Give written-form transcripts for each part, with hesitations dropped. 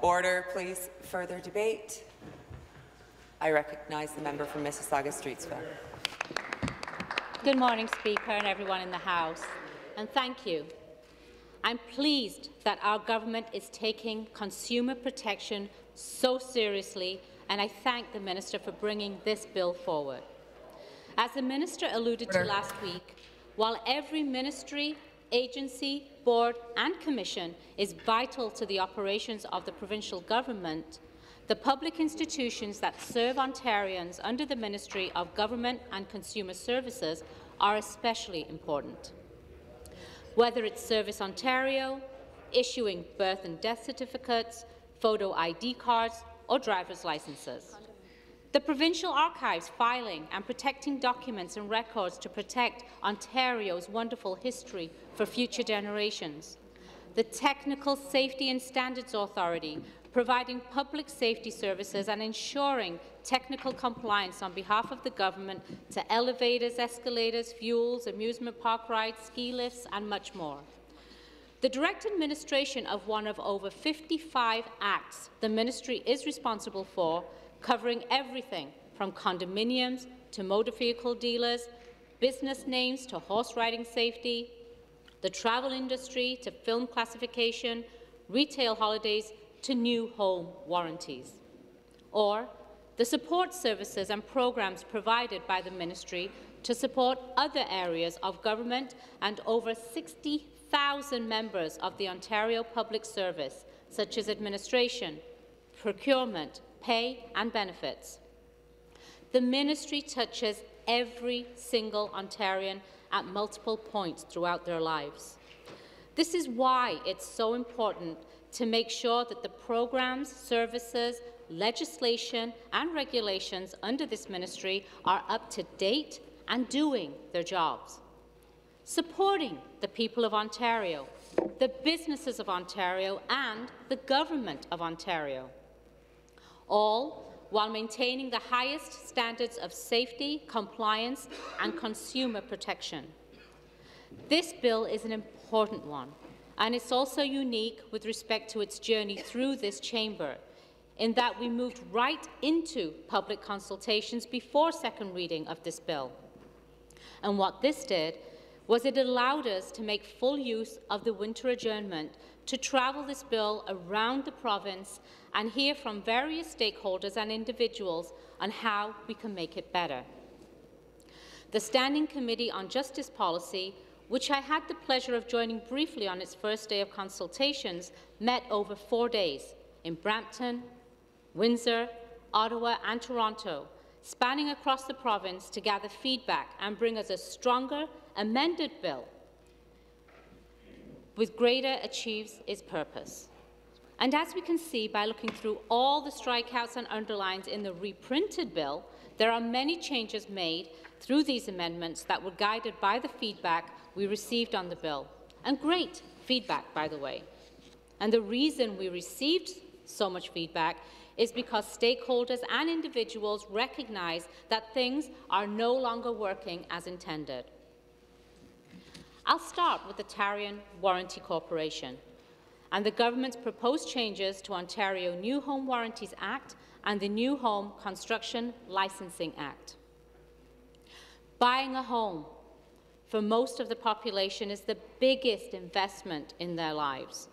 Order, please. Further debate. I recognize the member from Mississauga-Streetsville. Good morning, Speaker, and everyone in the House, and thank you. I'm pleased that our government is taking consumer protection so seriously, and I thank the Minister for bringing this bill forward. As the Minister alluded to last week, while every ministry, agency, board and commission is vital to the operations of the provincial government, the public institutions that serve Ontarians under the Ministry of Government and Consumer Services are especially important. Whether it's Service Ontario, issuing birth and death certificates, photo ID cards, or driver's licenses. The Provincial Archives filing and protecting documents and records to protect Ontario's wonderful history for future generations. The Technical Safety and Standards Authority providing public safety services and ensuring technical compliance on behalf of the government to elevators, escalators, fuels, amusement park rides, ski lifts and much more. The direct administration of one of over 55 acts the ministry is responsible for, covering everything from condominiums to motor vehicle dealers, business names to horse riding safety, the travel industry to film classification, retail holidays to new home warranties, or the support services and programs provided by the ministry to support other areas of government and over 60,000 members of the Ontario Public Service, such as administration, procurement, pay and benefits. The ministry touches every single Ontarian at multiple points throughout their lives. This is why it's so important to make sure that the programs, services, legislation and regulations under this ministry are up to date and doing their jobs. Supporting the people of Ontario, the businesses of Ontario and the government of Ontario, all while maintaining the highest standards of safety, compliance and consumer protection. This bill is an important one, and it's also unique with respect to its journey through this chamber, in that we moved right into public consultations before second reading of this bill. And what this did was it allowed us to make full use of the winter adjournment to travel this bill around the province and hear from various stakeholders and individuals on how we can make it better. The Standing Committee on Justice Policy, which I had the pleasure of joining briefly on its first day of consultations, met over 4 days in Brampton, Windsor, Ottawa and Toronto, spanning across the province to gather feedback and bring us a stronger, amended bill with greater achieves its purpose. And as we can see by looking through all the strikeouts and underlines in the reprinted bill, there are many changes made through these amendments that were guided by the feedback we received on the bill, and great feedback, by the way. And the reason we received so much feedback is because stakeholders and individuals recognize that things are no longer working as intended. I'll start with the Ontarian Warranty Corporation and the government's proposed changes to Ontario New Home Warranties Act and the New Home Construction Licensing Act. Buying a home for most of the population is the biggest investment in their lives.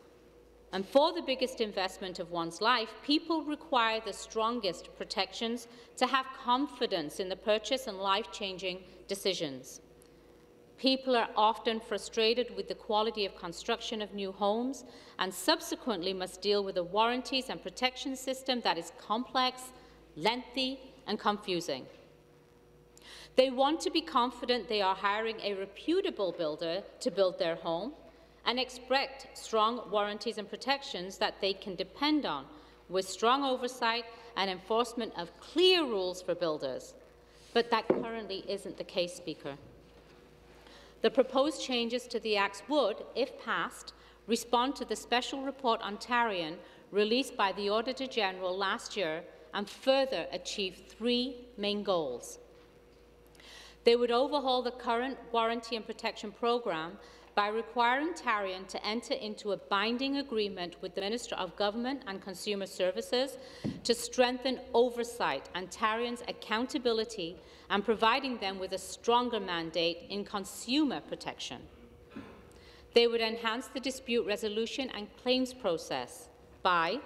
And for the biggest investment of one's life, people require the strongest protections to have confidence in the purchase and life-changing decisions. People are often frustrated with the quality of construction of new homes and subsequently must deal with a warranties and protection system that is complex, lengthy and confusing. They want to be confident they are hiring a reputable builder to build their home and expect strong warranties and protections that they can depend on, with strong oversight and enforcement of clear rules for builders. But that currently isn't the case, Speaker. The proposed changes to the Acts would, if passed, respond to the Special Report Ontarian released by the Auditor General last year and further achieve 3 main goals. They would overhaul the current warranty and protection program by requiring Tarion to enter into a binding agreement with the Minister of Government and Consumer Services to strengthen oversight and Tarion's accountability and providing them with a stronger mandate in consumer protection. They would enhance the dispute resolution and claims process by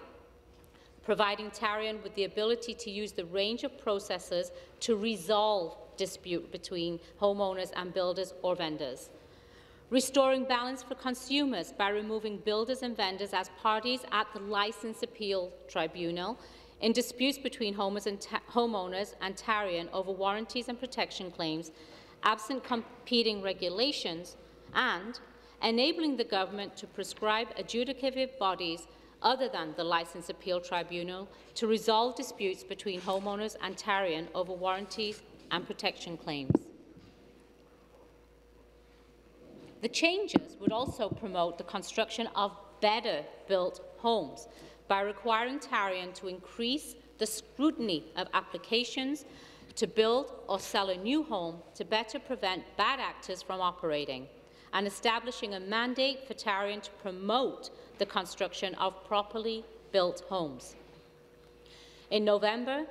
providing Tarion with the ability to use the range of processes to resolve dispute between homeowners and builders or vendors, restoring balance for consumers by removing builders and vendors as parties at the Licence Appeal Tribunal in disputes between homeowners and Tarion over warranties and protection claims, absent competing regulations, and enabling the government to prescribe adjudicative bodies other than the Licence Appeal Tribunal to resolve disputes between homeowners and Tarion over warranties and protection claims. The changes would also promote the construction of better-built homes by requiring Tarion to increase the scrutiny of applications to build or sell a new home to better prevent bad actors from operating, and establishing a mandate for Tarion to promote the construction of properly built homes. In November,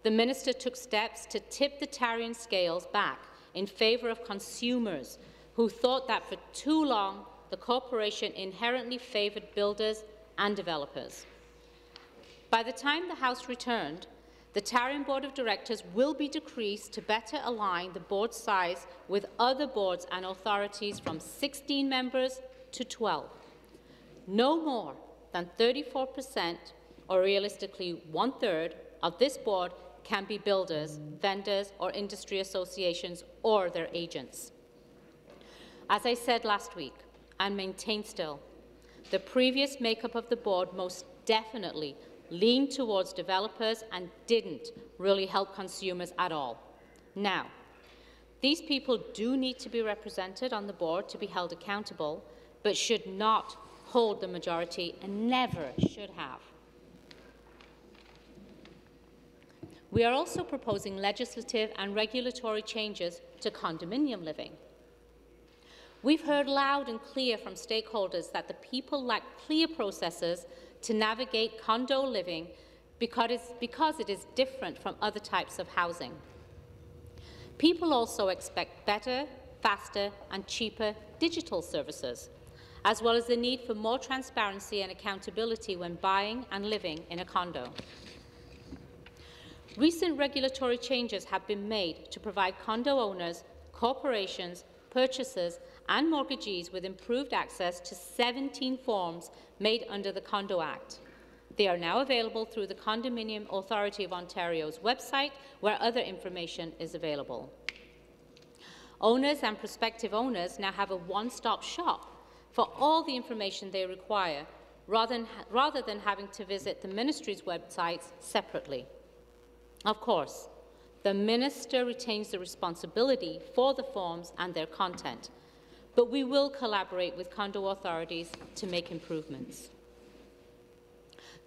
the Minister took steps to tip the Tarion scales back in favour of consumers who thought that for too long the corporation inherently favoured builders and developers. By the time the House returned, the Tarion Board of Directors will be decreased to better align the board size with other boards and authorities from 16 members to 12. No more than 34%, or realistically one-third, of this board can be builders, vendors, or industry associations or their agents. As I said last week, and maintain still, the previous makeup of the board most definitely leaned towards developers and didn't really help consumers at all. Now, these people do need to be represented on the board to be held accountable, but should not hold the majority and never should have. We are also proposing legislative and regulatory changes to condominium living. We've heard loud and clear from stakeholders that the people lack clear processes to navigate condo living because it is different from other types of housing. People also expect better, faster and cheaper digital services, as well as the need for more transparency and accountability when buying and living in a condo. Recent regulatory changes have been made to provide condo owners, corporations, purchasers and mortgagees with improved access to 17 forms made under the Condo Act. They are now available through the Condominium Authority of Ontario's website, where other information is available. Owners and prospective owners now have a one-stop shop for all the information they require, rather than having to visit the Ministry's websites separately. Of course, the Minister retains the responsibility for the forms and their content, but we will collaborate with condo authorities to make improvements.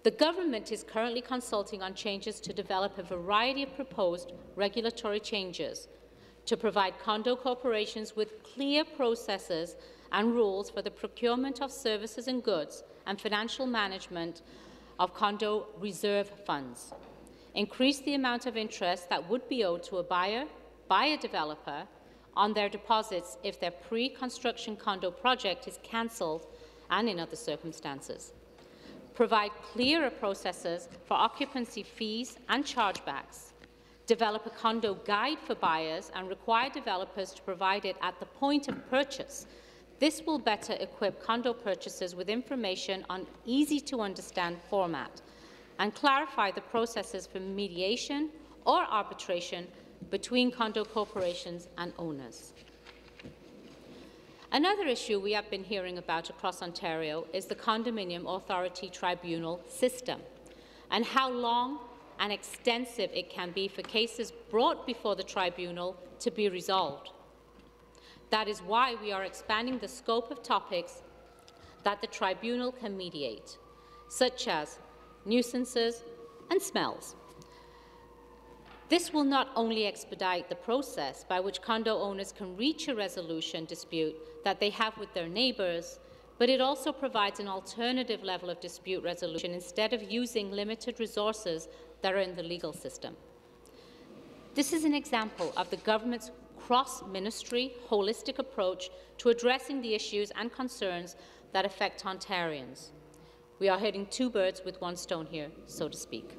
The government is currently consulting on changes to develop a variety of proposed regulatory changes to provide condo corporations with clear processes and rules for the procurement of services and goods and financial management of condo reserve funds, increase the amount of interest that would be owed to a buyer by a developer on their deposits if their pre-construction condo project is cancelled and in other circumstances, provide clearer processes for occupancy fees and chargebacks, develop a condo guide for buyers and require developers to provide it at the point of purchase. This will better equip condo purchasers with information on easy-to-understand format and clarify the processes for mediation or arbitration between condo corporations and owners. Another issue we have been hearing about across Ontario is the Condominium Authority Tribunal system and how long and extensive it can be for cases brought before the tribunal to be resolved. That is why we are expanding the scope of topics that the tribunal can mediate, such as nuisances and smells. This will not only expedite the process by which condo owners can reach a resolution dispute that they have with their neighbours, but it also provides an alternative level of dispute resolution instead of using limited resources that are in the legal system. This is an example of the government's cross-ministry, holistic approach to addressing the issues and concerns that affect Ontarians. We are hitting two birds with one stone here, so to speak.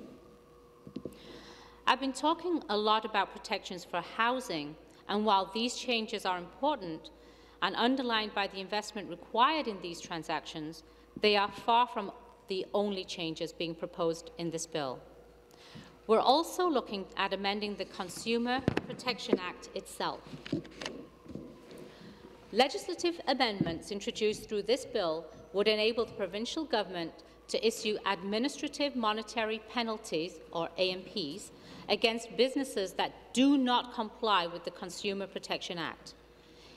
I've been talking a lot about protections for housing, and while these changes are important and underlined by the investment required in these transactions, they are far from the only changes being proposed in this bill. We're also looking at amending the Consumer Protection Act itself. Legislative amendments introduced through this bill would enable the provincial government to issue administrative monetary penalties, or AMPs, against businesses that do not comply with the Consumer Protection Act.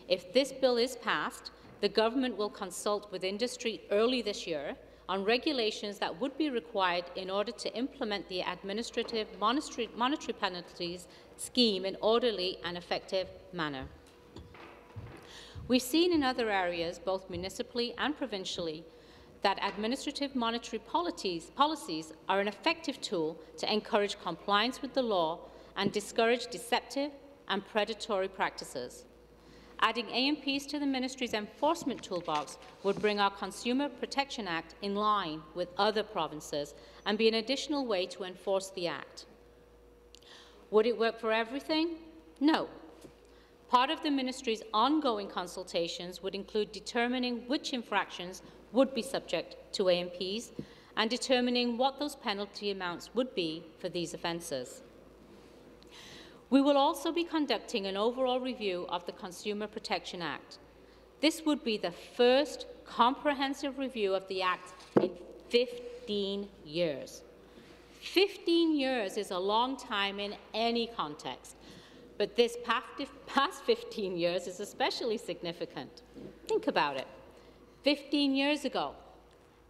If this bill is passed, the government will consult with industry early this year on regulations that would be required in order to implement the administrative monetary penalties scheme in an orderly and effective manner. We've seen in other areas, both municipally and provincially, that administrative monetary policies are an effective tool to encourage compliance with the law and discourage deceptive and predatory practices. Adding AMPs to the Ministry's enforcement toolbox would bring our Consumer Protection Act in line with other provinces and be an additional way to enforce the Act. Would it work for everything? No. Part of the Ministry's ongoing consultations would include determining which infractions would be subject to AMPs and determining what those penalty amounts would be for these offences. We will also be conducting an overall review of the Consumer Protection Act. This would be the first comprehensive review of the Act in 15 years. 15 years is a long time in any context, but this past 15 years is especially significant. Think about it. 15 years ago,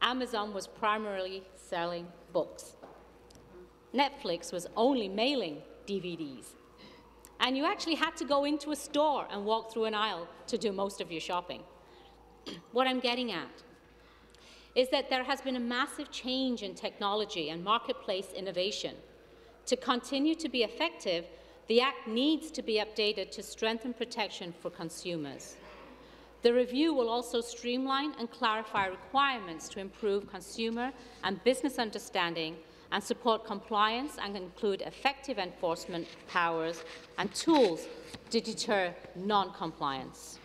Amazon was primarily selling books. Netflix was only mailing DVDs. And you actually had to go into a store and walk through an aisle to do most of your shopping. What I'm getting at is that there has been a massive change in technology and marketplace innovation. To continue to be effective, the Act needs to be updated to strengthen protection for consumers. The review will also streamline and clarify requirements to improve consumer and business understanding and support compliance and include effective enforcement powers and tools to deter non-compliance.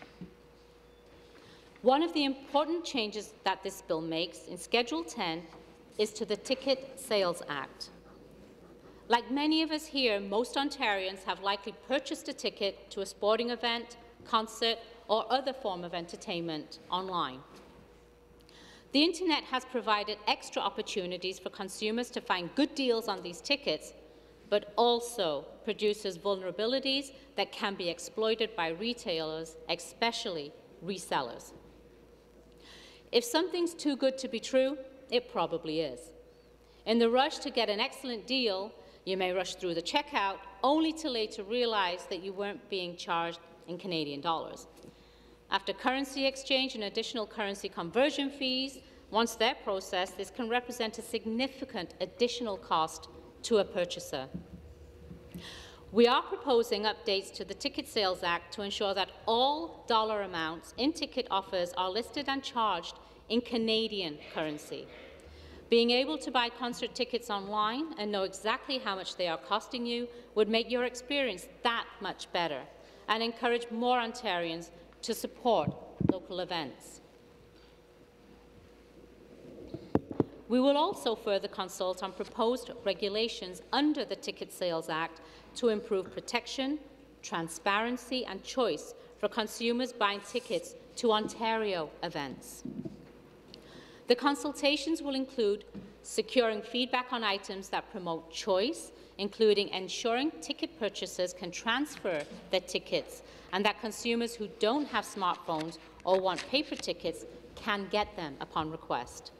One of the important changes that this bill makes in Schedule 10 is to the Ticket Sales Act. Like many of us here, most Ontarians have likely purchased a ticket to a sporting event, concert, or other form of entertainment online. The Internet has provided extra opportunities for consumers to find good deals on these tickets, but also produces vulnerabilities that can be exploited by retailers, especially resellers. If something's too good to be true, it probably is. In the rush to get an excellent deal, you may rush through the checkout, only to later realize that you weren't being charged in Canadian dollars. After currency exchange and additional currency conversion fees, once they're processed, this can represent a significant additional cost to a purchaser. We are proposing updates to the Ticket Sales Act to ensure that all dollar amounts in ticket offers are listed and charged in Canadian currency. Being able to buy concert tickets online and know exactly how much they are costing you would make your experience that much better and encourage more Ontarians to support local events. We will also further consult on proposed regulations under the Ticket Sales Act to improve protection, transparency and choice for consumers buying tickets to Ontario events. The consultations will include securing feedback on items that promote choice, including ensuring ticket purchasers can transfer their tickets and that consumers who don't have smartphones or want paper tickets can get them upon request.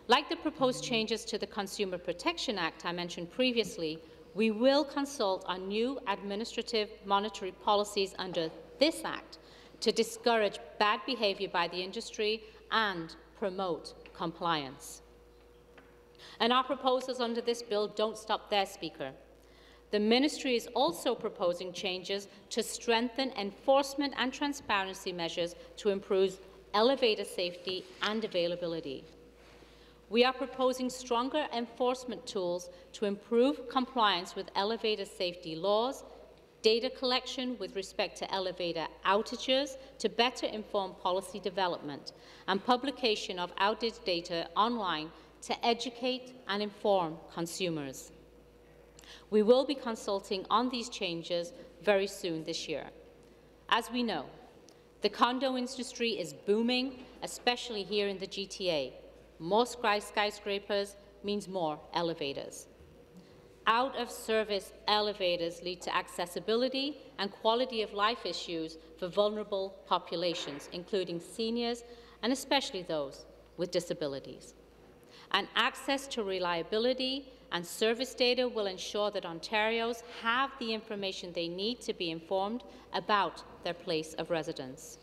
Like the proposed changes to the Consumer Protection Act I mentioned previously, We will consult on new administrative monetary policies under this Act to discourage bad behaviour by the industry and promote compliance. And our proposals under this bill don't stop there, Speaker. The Ministry is also proposing changes to strengthen enforcement and transparency measures to improve elevator safety and availability. We are proposing stronger enforcement tools to improve compliance with elevator safety laws, data collection with respect to elevator outages to better inform policy development, and publication of outage data online to educate and inform consumers. We will be consulting on these changes very soon this year. As we know, the condo industry is booming, especially here in the GTA. More skyscrapers means more elevators. Out-of-service elevators lead to accessibility and quality of life issues for vulnerable populations, including seniors and especially those with disabilities. And access to reliability and service data will ensure that Ontarians have the information they need to be informed about their place of residence.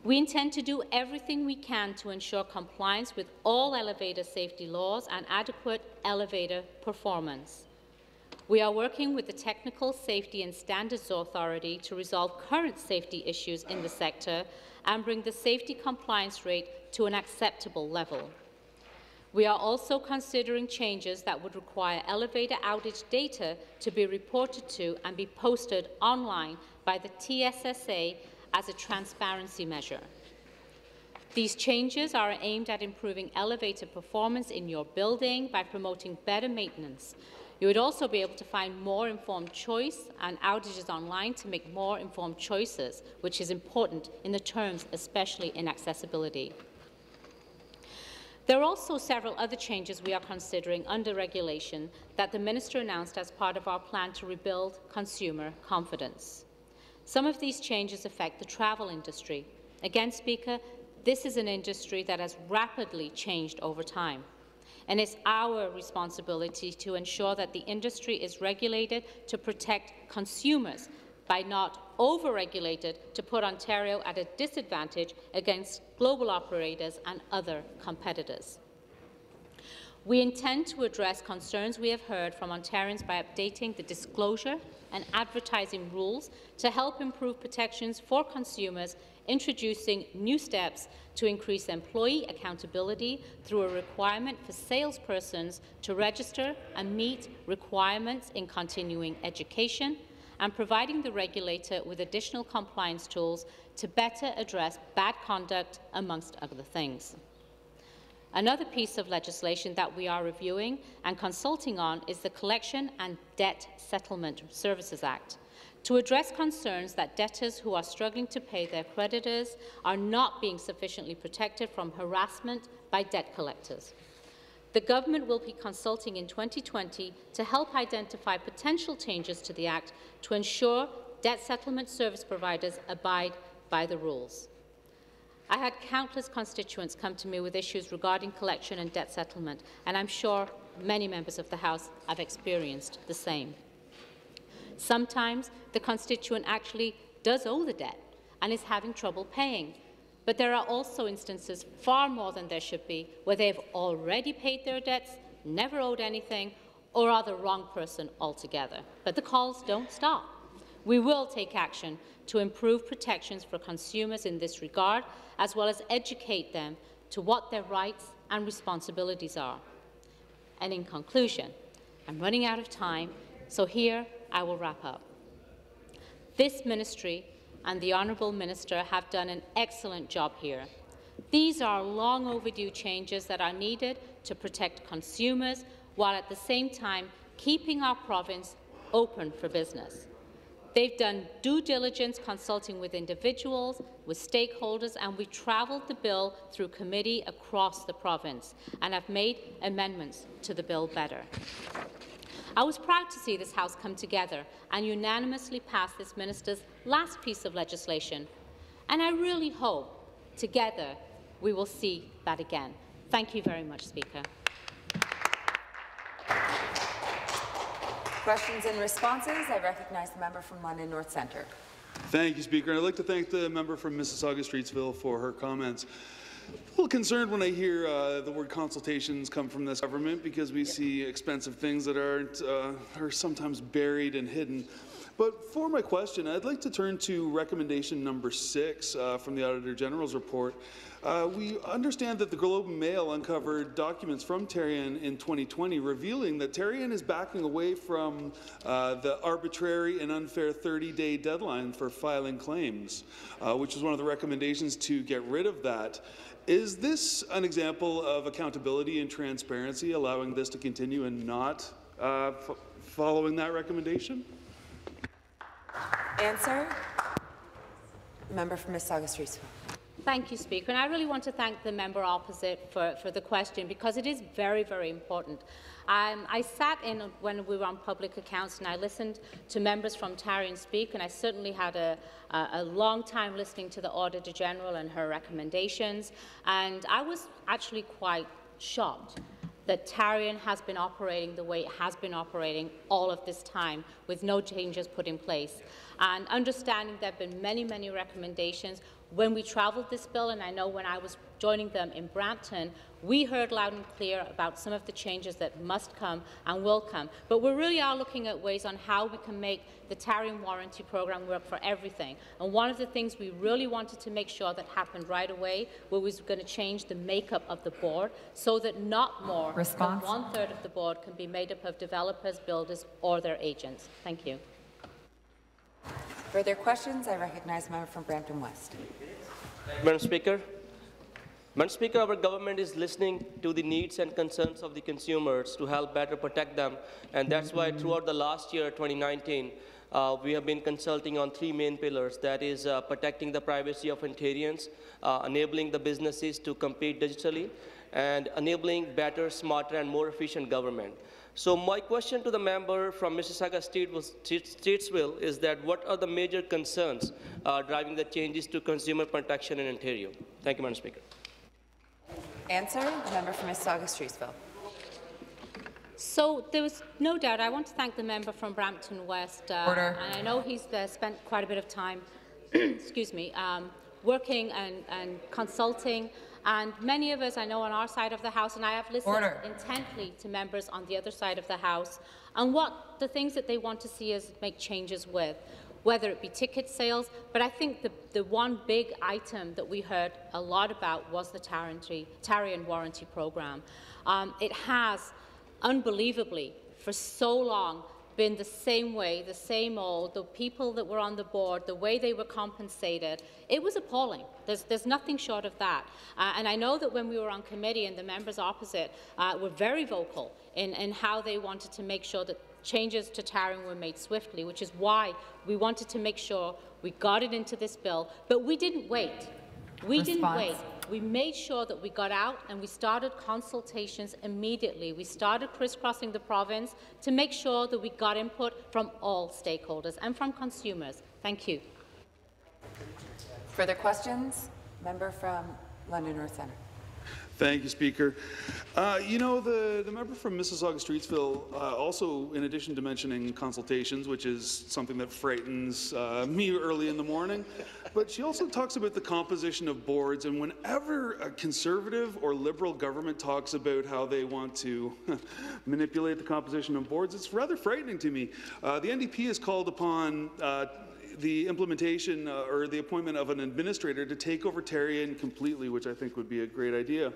We intend to do everything we can to ensure compliance with all elevator safety laws and adequate elevator performance. We are working with the Technical Safety and Standards Authority to resolve current safety issues in the sector and bring the safety compliance rate to an acceptable level. We are also considering changes that would require elevator outage data to be reported to and be posted online by the TSSA as a transparency measure. These changes are aimed at improving elevator performance in your building by promoting better maintenance. You would also be able to find more informed choice and outages online to make more informed choices, which is important in the terms, especially in accessibility. There are also several other changes we are considering under regulation that the Minister announced as part of our plan to rebuild consumer confidence. Some of these changes affect the travel industry. Again, Speaker, this is an industry that has rapidly changed over time, and it's our responsibility to ensure that the industry is regulated to protect consumers by not over-regulated to put Ontario at a disadvantage against global operators and other competitors. We intend to address concerns we have heard from Ontarians by updating the disclosure and advertising rules to help improve protections for consumers, introducing new steps to increase employee accountability through a requirement for salespersons to register and meet requirements in continuing education, and providing the regulator with additional compliance tools to better address bad conduct, amongst other things. Another piece of legislation that we are reviewing and consulting on is the Collection and Debt Settlement Services Act, to address concerns that debtors who are struggling to pay their creditors are not being sufficiently protected from harassment by debt collectors. The Government will be consulting in 2020 to help identify potential changes to the Act to ensure debt settlement service providers abide by the rules. I had countless constituents come to me with issues regarding collection and debt settlement, and I'm sure many members of the House have experienced the same. Sometimes the constituent actually does owe the debt and is having trouble paying. But there are also instances, far more than there should be, where they have already paid their debts, never owed anything, or are the wrong person altogether. But the calls don't stop. We will take action to improve protections for consumers in this regard, as well as educate them to what their rights and responsibilities are. And in conclusion, I'm running out of time, so here I will wrap up. This ministry and the Honourable Minister have done an excellent job here. These are long overdue changes that are needed to protect consumers while at the same time keeping our province open for business. They've done due diligence consulting with individuals, with stakeholders, and we travelled the bill through committee across the province and have made amendments to the bill better. I was proud to see this House come together and unanimously pass this minister's last piece of legislation, and I really hope together we will see that again. Thank you very much, Speaker. Questions and responses. I recognize the member from London North Centre. Thank you, Speaker. I'd like to thank the member from Mississauga-Streetsville for her comments. A little concerned when I hear the word consultations come from this government because we see expensive things that are sometimes buried and hidden. But for my question, I'd like to turn to recommendation number 6 from the Auditor General's report. We understand that the Globe and Mail uncovered documents from Tarion in 2020 revealing that Tarion is backing away from the arbitrary and unfair 30-day deadline for filing claims, which is one of the recommendations to get rid of that. Is this an example of accountability and transparency, allowing this to continue and not following that recommendation? Answer. Member from Mississauga-Streetsville. Thank you, Speaker. And I really want to thank the member opposite for the question because it is very, very important. I sat in when we were on public accounts and I listened to members from Tarion speak, and I certainly had a long time listening to the Auditor General and her recommendations, and I was actually quite shocked that Tarion has been operating the way it has been operating all of this time with no changes put in place. And understanding there have been many, many recommendations. When we travelled this bill, and I know when I was joining them in Brampton, we heard loud and clear about some of the changes that must come and will come. But we really are looking at ways on how we can make the Tarion warranty program work for everything. And one of the things we really wanted to make sure that happened right away was going to change the makeup of the board so that not more than 1/3 of the board can be made up of developers, builders, or their agents. Thank you. Further questions? I recognize the member from Brampton West. Madam Speaker. Madam Speaker, our government is listening to the needs and concerns of the consumers to help better protect them, and that's why throughout the last year, 2019, we have been consulting on 3 main pillars, that is protecting the privacy of Ontarians, enabling the businesses to compete digitally, and enabling better, smarter and more efficient government. So my question to the member from Mississauga-Streetsville is that what are the major concerns driving the changes to consumer protection in Ontario? Thank you, Madam Speaker. Answer. The member from Mississauga-Streetsville. So there was no doubt. I want to thank the member from Brampton West. Order. And I know he's spent quite a bit of time excuse me, working and consulting. And many of us, I know, on our side of the House, and I have listened intently to members on the other side of the House, and what the things that they want to see us make changes with, whether it be ticket sales. But I think the one big item that we heard a lot about was the Tarion warranty program. It has, unbelievably, for so long, been the same way, the same old, the people that were on the board, the way they were compensated. It was appalling. There's nothing short of that. And I know that when we were on committee and the members opposite were very vocal in how they wanted to make sure that changes to Tarion were made swiftly, which is why we wanted to make sure we got it into this bill. But we didn't wait. We didn't wait. We made sure that we got out and we started consultations immediately. We started crisscrossing the province to make sure that we got input from all stakeholders and from consumers. Thank you. Further questions? Member from London North Centre. Thank you, Speaker. You know, the member from Mississauga-Streetsville also, in addition to mentioning consultations, which is something that frightens me early in the morning, but she also talks about the composition of boards. And whenever a Conservative or Liberal government talks about how they want to manipulate the composition of boards, it's rather frightening to me. The NDP has called upon the implementation or the appointment of an administrator to take over Tarion completely, which I think would be a great idea.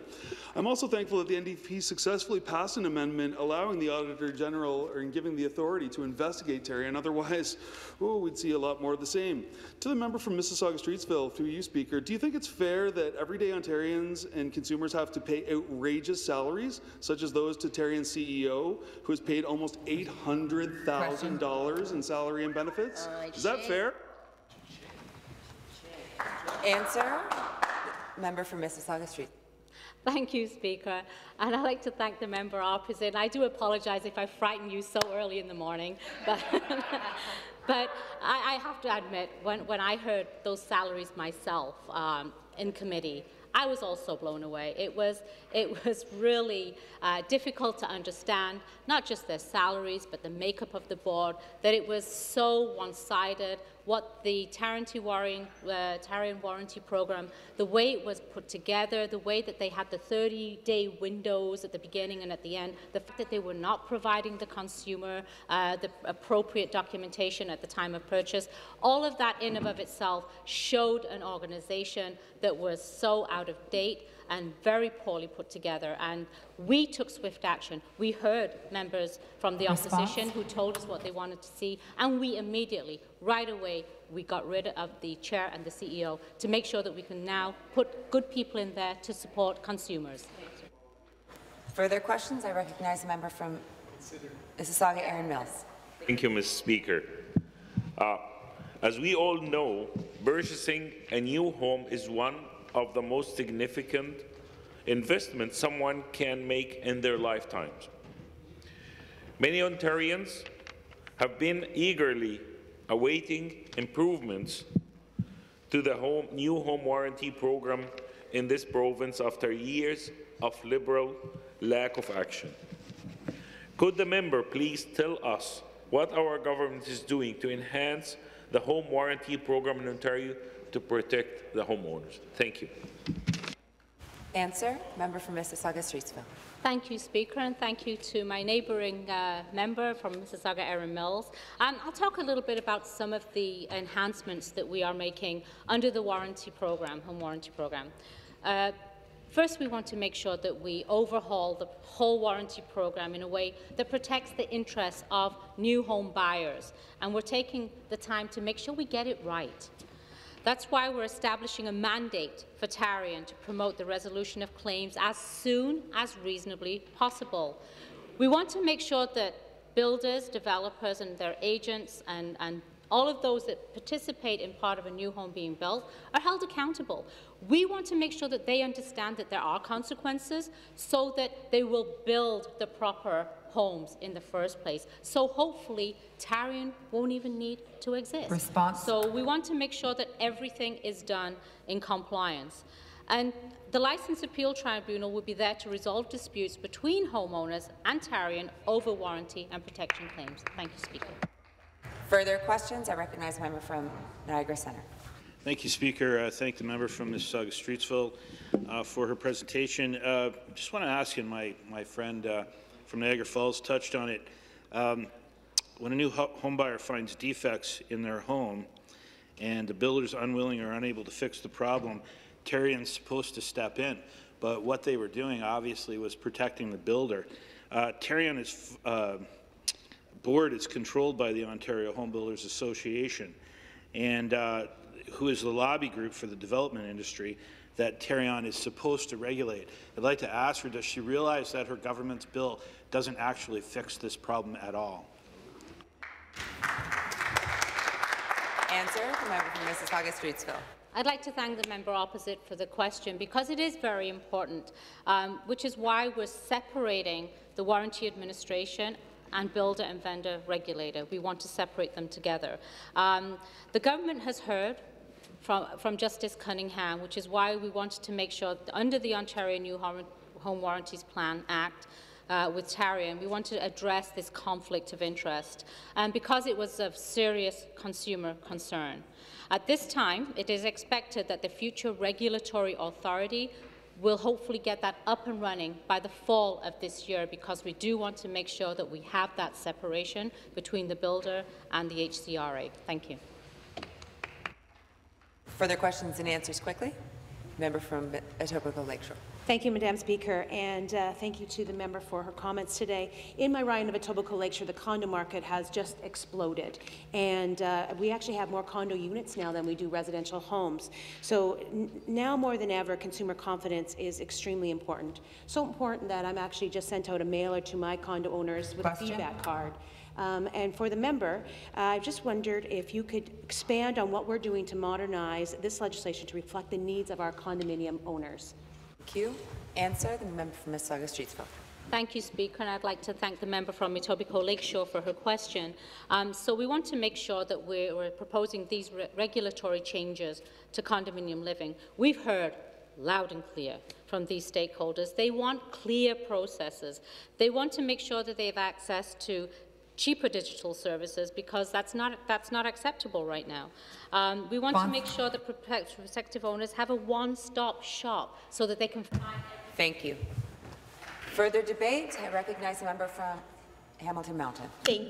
I'm also thankful that the NDP successfully passed an amendment allowing the Auditor General or giving the authority to investigate Tarion. Otherwise, we'd see a lot more of the same. To the member from Mississauga-Streetsville, through you, Speaker, do you think it's fair that everyday Ontarians and consumers have to pay outrageous salaries, such as those to Tarion's CEO, who has paid almost $800,000 in salary and benefits? Is that fair? Answer. Member from Mississauga-Streetsville. Thank you, Speaker. And I'd like to thank the member opposite. I do apologize if I frighten you so early in the morning, but, but I have to admit, when I heard those salaries myself in committee, I was also blown away. It was really difficult to understand, not just their salaries, but the makeup of the board, that it was so one-sided, what the Tarion warranty program, the way it was put together, the way that they had the 30-day windows at the beginning and at the end, the fact that they were not providing the consumer the appropriate documentation at the time of purchase, all of that in and of itself showed an organization that was so out of date and very poorly put together. And we took swift action. We heard members from the opposition who told us what they wanted to see, and we immediately, right away, we got rid of the chair and the CEO to make sure that we can now put good people in there to support consumers. Further questions? I recognize a member from Mississauga-Erin Mills. Thank you, Mr. Speaker. As we all know, purchasing a new home is one of the most significant investments someone can make in their lifetimes. Many Ontarians have been eagerly awaiting improvements to the new home warranty program in this province after years of Liberal lack of action. Could the member please tell us what our government is doing to enhance the home warranty program in Ontario to protect the homeowners? Thank you. Answer, member from Mississauga-Streetsville. Thank you, Speaker, and thank you to my neighbouring member from Mississauga-Erin Mills. I'll talk a little bit about some of the enhancements that we are making under the warranty program, home warranty program. First, we want to make sure that we overhaul the whole warranty program in a way that protects the interests of new home buyers, and we're taking the time to make sure we get it right. That's why we're establishing a mandate for Tarion to promote the resolution of claims as soon as reasonably possible. We want to make sure that builders, developers and their agents and all of those that participate in part of a new home being built are held accountable. We want to make sure that they understand that there are consequences so that they will build the proper homes in the first place. So hopefully Tarion won't even need to exist. Response. So we want to make sure that everything is done in compliance. And the Licensed Appeal Tribunal will be there to resolve disputes between homeowners and Tarion over warranty and protection claims. Thank you, Speaker. Further questions? I recognize a member from Niagara Centre. Thank you, Speaker. Thank the member from Mississauga-Streetsville for her presentation. Just want to ask, and my friend from Niagara Falls touched on it, when a new home buyer finds defects in their home and the builder is unwilling or unable to fix the problem, Tarion's supposed to step in. But what they were doing, obviously, was protecting the builder. Tarion is board is controlled by the Ontario Home Builders Association, and who is the lobby group for the development industry that Tarion is supposed to regulate. I'd like to ask her, does she realize that her government's bill doesn't actually fix this problem at all? Answer, the member from Mississauga-Streetsville. I'd like to thank the member opposite for the question because it is very important, which is why we're separating the warranty administration and builder and vendor regulator. We want to separate them together. The government has heard from Justice Cunningham, which is why we wanted to make sure that under the Ontario New Home Warranties Plan Act with Tarion, we want to address this conflict of interest, because it was of serious consumer concern. At this time, it is expected that the future regulatory authority will hopefully get that up and running by the fall of this year, because we do want to make sure that we have that separation between the builder and the HCRA. Thank you. Further questions and answers quickly. Member from Etobicoke Lakeshore. Thank you, Madam Speaker, and thank you to the member for her comments today. In my riding of Etobicoke Lakeshore, the condo market has just exploded, and we actually have more condo units now than we do residential homes. So now more than ever, consumer confidence is extremely important. So important that I'm actually just sent out a mailer to my condo owners with a feedback card. And for the member, I just wondered if you could expand on what we're doing to modernize this legislation to reflect the needs of our condominium owners. Thank you. Answer, the member from Mississauga-Streetsville. Thank you, Speaker, and I'd like to thank the member from Etobicoke Lakeshore for her question. So we want to make sure that we're proposing these regulatory changes to condominium living. We've heard loud and clear from these stakeholders. They want clear processes. They want to make sure that they have access to cheaper digital services, because that's not acceptable right now. We want to make sure that prospective owners have a one-stop shop so that they can find. Thank you. Further debate? I recognize the member from Hamilton Mountain. Thank